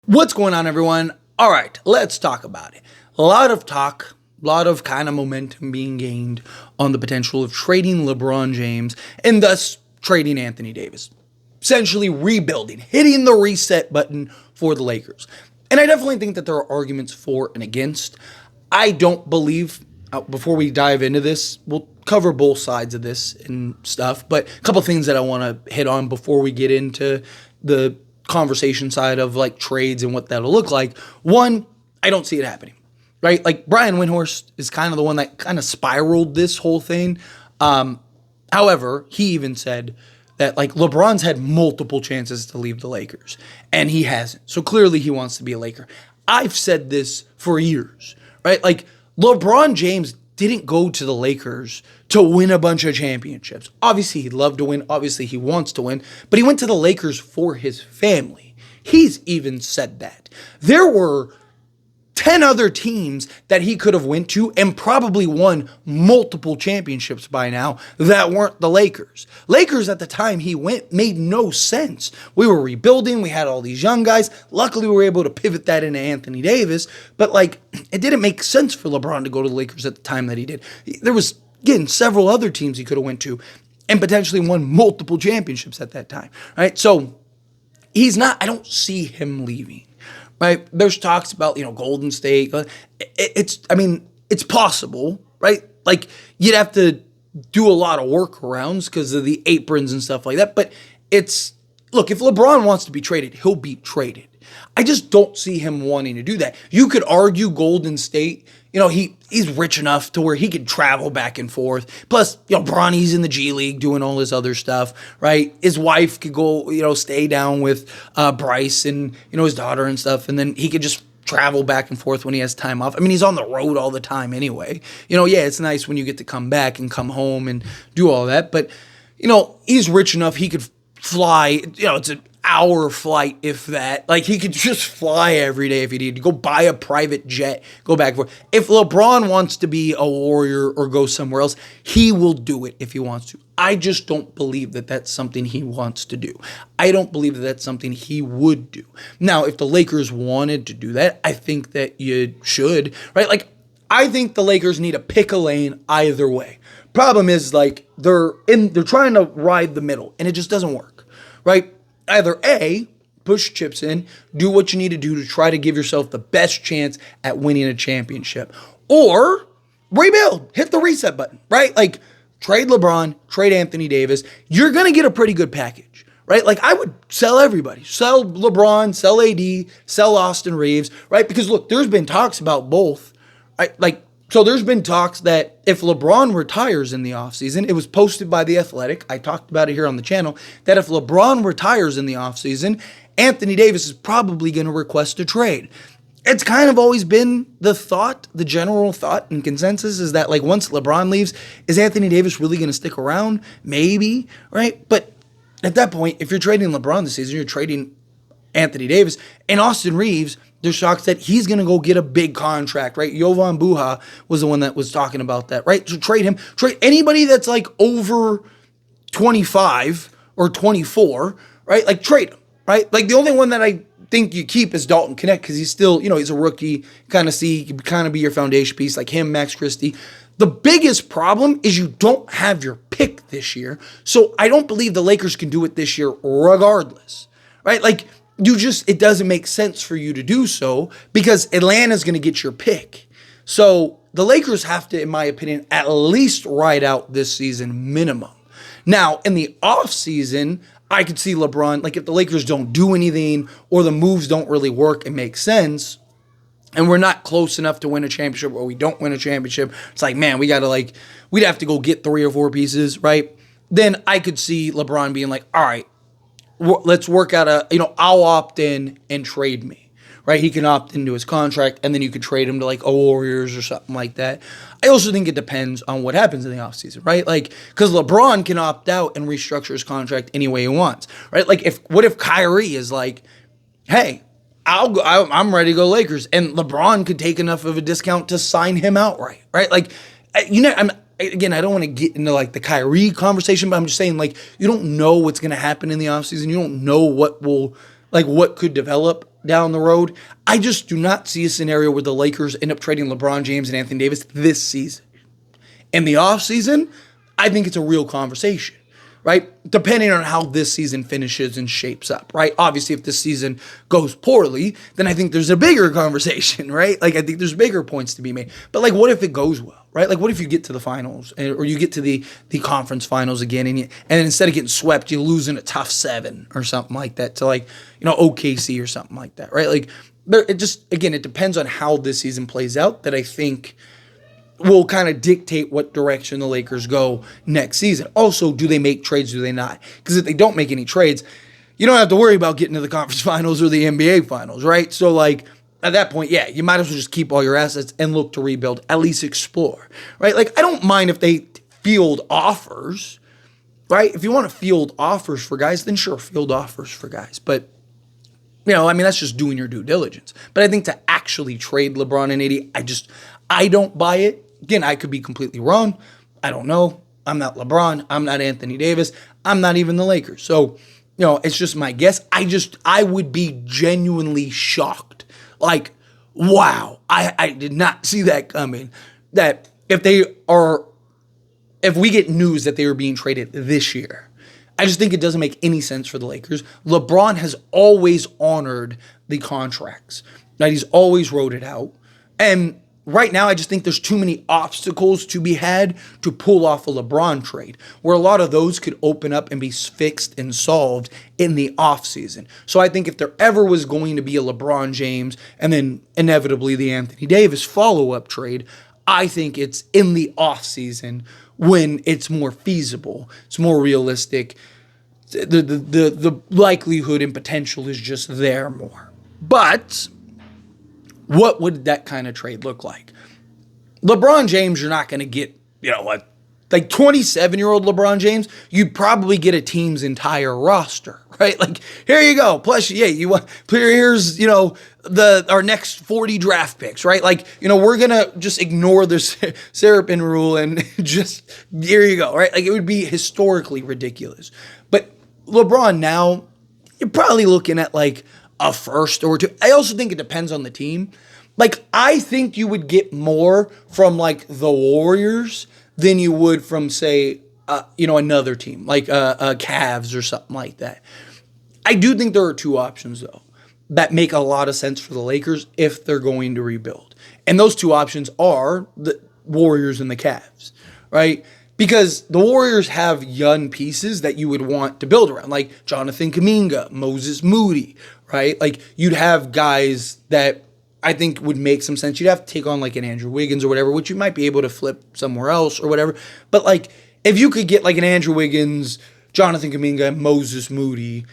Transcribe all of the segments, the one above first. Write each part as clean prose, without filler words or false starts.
What's going on, everyone? All right, let's talk about it. A lot of talk, a lot of kind of momentum being gained on the potential of trading LeBron James and thus trading Anthony Davis. Essentially rebuilding, hitting the reset button for the Lakers. And I definitely think that there are arguments for and against. I don't believe, before we dive into this, we'll cover both sides of this and stuff, but a couple things that I want to hit on before we get into the conversation side of like trades and what that'll look like. One, I don't see it happening, right? Like Brian Windhorst is kind of the one that kind of spiraled this whole thing. However, he even said that like LeBron's had multiple chances to leave the Lakers and he hasn't. So clearly he wants to be a Laker. I've said this for years, right? Like LeBron James didn't go to the Lakers to win a bunch of championships. Obviously, he'd love to win. Obviously, he wants to win. But he went to the Lakers for his family. He's even said that. There were 10 other teams that he could have went to and probably won multiple championships by now that weren't the Lakers. Lakers at the time he went made no sense. We were rebuilding. We had all these young guys. Luckily, we were able to pivot that into Anthony Davis. But like, it didn't make sense for LeBron to go to the Lakers at the time that he did. There was, again, several other teams he could have went to and potentially won multiple championships at that time, right? So he's not, I don't see him leaving. Right, there's talks about Golden State. It's possible, right? Like you'd have to do a lot of workarounds because of the aprons and stuff like that. But look, if LeBron wants to be traded, he'll be traded. I just don't see him wanting to do that. You could argue Golden State. He's rich enough to where he could travel back and forth. Plus, Bronny's in the G League doing all this other stuff, right? His wife could go, stay down with Bryce and, his daughter and stuff. And then he could just travel back and forth when he has time off. I mean, he's on the road all the time anyway. It's nice when you get to come back and come home and do all that. But, he's rich enough. He could fly, it's an hour flight, if that. Like, he could just fly every day if he needed to. Go buy a private jet, go back and forth. If LeBron wants to be a Warrior or go somewhere else, he will do it if he wants to. I just don't believe that that's something he wants to do. I don't believe that that's something he would do. Now, if the Lakers wanted to do that, I think that you should, right? Like, I think the Lakers need to pick a lane either way. Problem is, like, they're trying to ride the middle, and it just doesn't work, right? Either A, push chips in, do what you need to do to try to give yourself the best chance at winning a championship, or rebuild, hit the reset button, right? Like, trade LeBron, trade Anthony Davis. You're going to get a pretty good package, right? Like, I would sell everybody. Sell LeBron, sell AD, sell Austin Reeves, right? Because, look, there's been talks about both, right? So there's been talks that if LeBron retires in the offseason, it was posted by The Athletic, I talked about it here on the channel, that if LeBron retires in the offseason, Anthony Davis is probably going to request a trade. It's kind of always been the thought, the general thought and consensus is that like once LeBron leaves, is Anthony Davis really going to stick around? Maybe, right? But at that point, if you're trading LeBron this season, you're trading Anthony Davis and Austin Reeves. There's talks that he's going to go get a big contract, right? Jovan Buha was the one that was talking about that, right? So trade him. Trade anybody that's like over 25 or 24, right? Like trade him, right? Like the only one that I think you keep is Dalton Knecht because he's still, he's a rookie. He can kind of be your foundation piece like him, Max Christie. The biggest problem is you don't have your pick this year. So I don't believe the Lakers can do it this year regardless, right? Like, it doesn't make sense for you to do so because Atlanta's going to get your pick. So the Lakers have to, in my opinion, at least ride out this season minimum. Now, in the offseason, I could see LeBron, like if the Lakers don't do anything or the moves don't really work and make sense, and we're not close enough to win a championship or we don't win a championship, it's like, man, we'd have to go get 3 or 4 pieces, right? Then I could see LeBron being like, all right, let's work out I'll opt in and trade me, right? He can opt into his contract, and then you could trade him to like a Warriors or something like that. I also think it depends on what happens in the offseason, right? Like, because LeBron can opt out and restructure his contract any way he wants, right? Like, what if Kyrie is like, hey, I'm ready to go Lakers, and LeBron could take enough of a discount to sign him outright, right? Like, again, I don't want to get into like the Kyrie conversation, but I'm just saying like you don't know what's going to happen in the offseason. You don't know what will like what could develop down the road. I just do not see a scenario where the Lakers end up trading LeBron James and Anthony Davis this season. In the offseason, I think it's a real conversation, right? Depending on how this season finishes and shapes up, right? Obviously, if this season goes poorly, then I think there's a bigger conversation, right? Like, I think there's bigger points to be made. But, like, what if it goes well, right? Like, what if you get to the finals or you get to the conference finals again and instead of getting swept, you lose in a tough 7 or something like that to, like, OKC or something like that, right? Like, it just, again, it depends on how this season plays out that I think will kind of dictate what direction the Lakers go next season. Also, do they make trades? Do they not? Because if they don't make any trades, you don't have to worry about getting to the conference finals or the NBA finals, right? So, like, at that point, yeah, you might as well just keep all your assets and look to rebuild, at least explore, right? Like, I don't mind if they field offers, right? If you want to field offers for guys, then sure, field offers for guys. But, that's just doing your due diligence. But I think to actually trade LeBron and AD, I don't buy it. Again, I could be completely wrong. I don't know. I'm not LeBron. I'm not Anthony Davis. I'm not even the Lakers. So, it's just my guess. I would be genuinely shocked. Like, wow, I did not see that coming. That if we get news that they were being traded this year, I just think it doesn't make any sense for the Lakers. LeBron has always honored the contracts. Right? He's always wrote it out. And right now, I just think there's too many obstacles to be had to pull off a LeBron trade, where a lot of those could open up and be fixed and solved in the offseason. So I think if there ever was going to be a LeBron James and then inevitably the Anthony Davis follow-up trade, I think it's in the offseason when it's more feasible, it's more realistic. The likelihood and potential is just there more. But what would that kind of trade look like? LeBron James, you're not going to get, like 27-year-old LeBron James, you'd probably get a team's entire roster, right? Like, here you go. Plus, yeah, here's, our next 40 draft picks, right? Like, we're going to just ignore the Serapin rule and just, here you go, right? Like, it would be historically ridiculous. But LeBron now, you're probably looking at like a first or two. I also think it depends on the team. Like, I think you would get more from like the Warriors than you would from, say, another team, like Cavs or something like that. I do think there are two options, though, that make a lot of sense for the Lakers if they're going to rebuild. And those two options are the Warriors and the Cavs, right? Because the Warriors have young pieces that you would want to build around, like Jonathan Kuminga, Moses Moody, right? Like, you'd have guys that I think would make some sense. You'd have to take on like an Andrew Wiggins or whatever, which you might be able to flip somewhere else or whatever. But like, if you could get like an Andrew Wiggins, Jonathan Kuminga, Moses Moody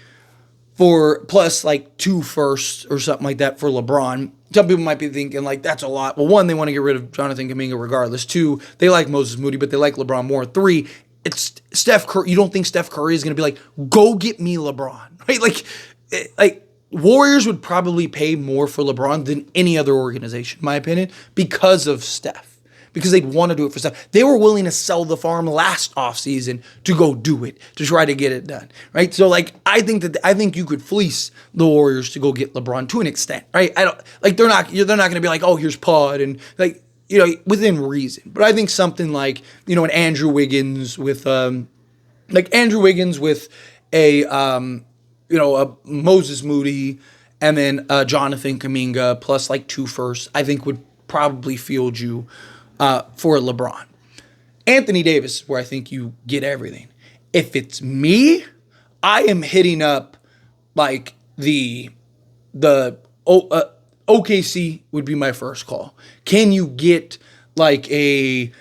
for plus like 2 firsts or something like that for LeBron, some people might be thinking like that's a lot. Well, 1, they want to get rid of Jonathan Kuminga regardless. 2, they like Moses Moody, but they like LeBron more. 3, it's Steph Curry. You don't think Steph Curry is going to be like, go get me LeBron, right? Like Warriors would probably pay more for LeBron than any other organization, in my opinion, because of Steph. Because they'd want to do it for Steph. They were willing to sell the farm last offseason to go do it, to try to get it done, right? So, like, I think you could fleece the Warriors to go get LeBron to an extent, right? They're not going to be like, oh, here's Pod, and like, within reason. But I think something like, an Andrew Wiggins with, a Moses Moody, and then Jonathan Kuminga plus like 2 firsts, I think would probably field you for LeBron. Anthony Davis, where I think you get everything. If it's me, I am hitting up like the OKC would be my first call. Can you get like a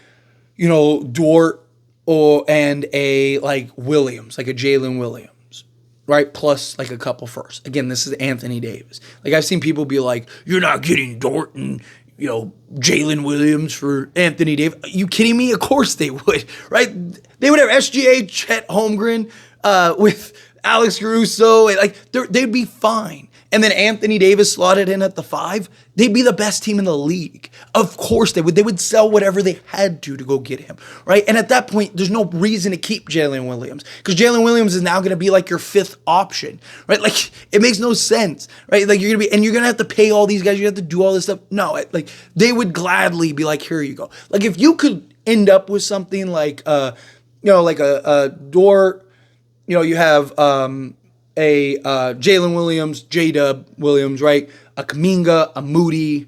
Dort and a like Williams, like a Jalen Williams? Right, plus like a couple firsts. Again, this is Anthony Davis. Like, I've seen people be like, "You're not getting Dort and Jalen Williams for Anthony Davis." Are you kidding me? Of course they would, right? They would have SGA, Chet Holmgren, with Alex Caruso. Like, they'd be fine. and then Anthony Davis slotted in at the 5, they'd be the best team in the league. Of course they would. They would sell whatever they had to go get him, right? And at that point, there's no reason to keep Jalen Williams because Jalen Williams is now going to be like your 5th option, right? Like, it makes no sense, right? Like, you're going to have to pay all these guys. You have to do all this stuff. No, like, they would gladly be like, here you go. Like, if you could end up with something like, like a Dort, you have Jalen Williams, J-Dub Williams, right? A Kuminga, a Moody,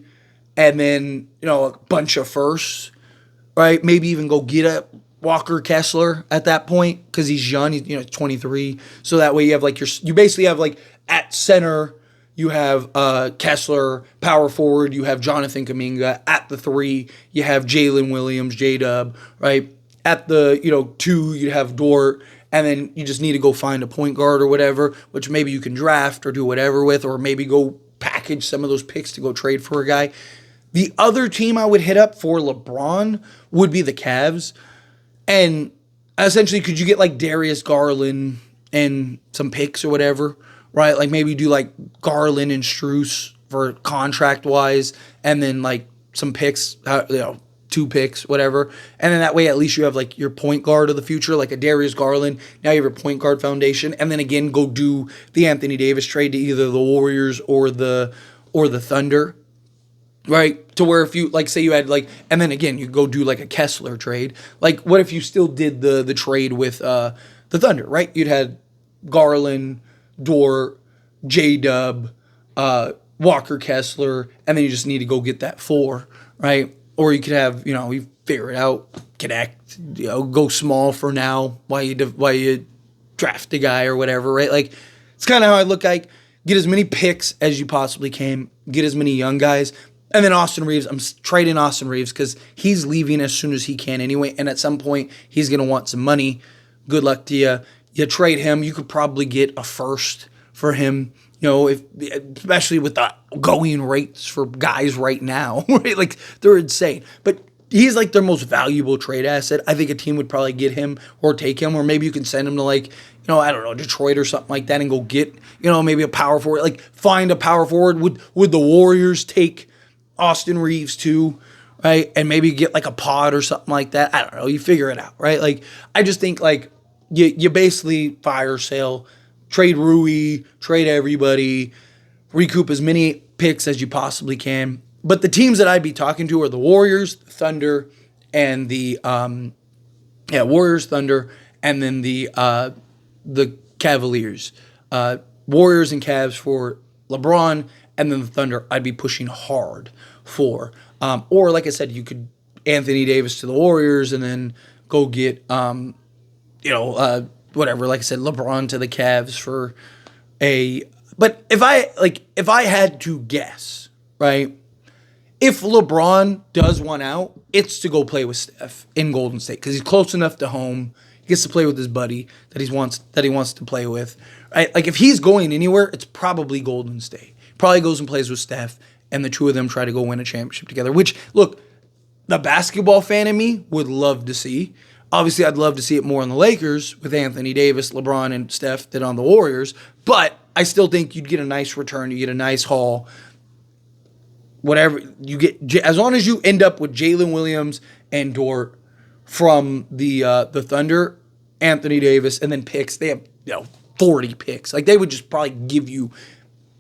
and then, a bunch of firsts, right? Maybe even go get a Walker Kessler at that point because he's young, he's 23. So that way you have like you basically have like at center, you have Kessler, power forward, you have Jonathan Kuminga. At the 3, you have Jalen Williams, J-Dub, right? At the, 2, you have Dort. And then you just need to go find a point guard or whatever, which maybe you can draft or do whatever with, or maybe go package some of those picks to go trade for a guy. The other team I would hit up for LeBron would be the Cavs. And essentially, could you get like Darius Garland and some picks or whatever, right? Like maybe do like Garland and Strus for contract-wise, and then like some picks, 2 picks, whatever. And then that way, at least you have like your point guard of the future, like a Darius Garland. Now you have your point guard foundation. And then again, go do the Anthony Davis trade to either the Warriors or the Thunder, right? To where if you, like, say you had like, and then again, you go do like a Kessler trade. Like, what if you still did the trade with the Thunder, right? You'd had Garland, Dort, J-Dub, Walker Kessler, and then you just need to go get that 4, right? Or you could have, you figure it out, connect, go small for now while you draft a guy or whatever, right? Like, it's kind of how I look like. Get as many picks as you possibly can. Get as many young guys. And then Austin Reeves, I'm trading Austin Reeves because he's leaving as soon as he can anyway. And at some point, he's going to want some money. Good luck to you. You trade him. You could probably get a first for him. Especially with the going rates for guys right now, right? Like, they're insane. But he's like their most valuable trade asset. I think a team would probably get him or take him, or maybe you can send him to like, I don't know, Detroit or something like that and go get, maybe a power forward. Like, find a power forward. Would the Warriors take Austin Reeves too, right? And maybe get like a pod or something like that. I don't know. You figure it out, right? Like, I just think like you basically fire sale. Trade Rui, trade everybody, recoup as many picks as you possibly can. But the teams that I'd be talking to are the Warriors, the Thunder, and the Warriors, Thunder, and then the Cavaliers. Warriors and Cavs for LeBron, and then the Thunder I'd be pushing hard for. Or like I said, you could Anthony Davis to the Warriors and then go get whatever, like I said, LeBron to the Cavs for but if I had to guess, right, if LeBron does want out, it's to go play with Steph in Golden State because he's close enough to home. He gets to play with his buddy that he wants to play with, right? Like, if he's going anywhere, it's probably Golden State. Probably goes and plays with Steph, and the two of them try to go win a championship together, which, look, the basketball fan in me would love to see. Obviously, I'd love to see it more on the Lakers with Anthony Davis, LeBron, and Steph than on the Warriors. But I still think you'd get a nice return. You get a nice haul. Whatever you get, as long as you end up with Jalen Williams and Dort from the Thunder, Anthony Davis, and then picks. They have 40 picks. Like, they would just probably give you,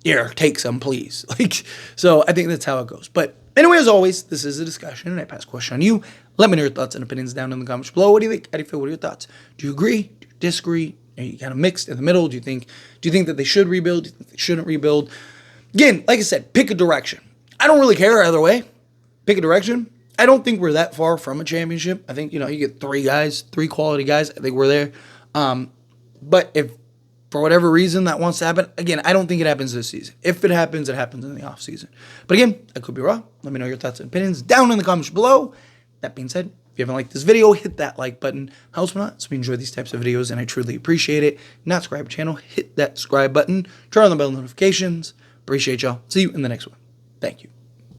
here, take some, please. Like, so I think that's how it goes. But anyway, as always, this is a discussion, and I pass a question on you. Let me know your thoughts and opinions down in the comments below. What do you think? How do you feel? What are your thoughts? Do you agree? Do you disagree? Are you kind of mixed in the middle? Do you think that they should rebuild? Do you think they shouldn't rebuild? Again, like I said, pick a direction. I don't really care either way. Pick a direction. I don't think we're that far from a championship. I think, you get 3 quality guys. I think we're there. But if for whatever reason that wants to happen, again, I don't think it happens this season. If it happens in the offseason. But again, I could be wrong. Let me know your thoughts and opinions down in the comments below. That being said, if you haven't liked this video, hit that like button. Helps me out, so we enjoy these types of videos, and I truly appreciate it. Not subscribe to the channel, hit that subscribe button. Turn on the bell notifications. Appreciate y'all. See you in the next one. Thank you.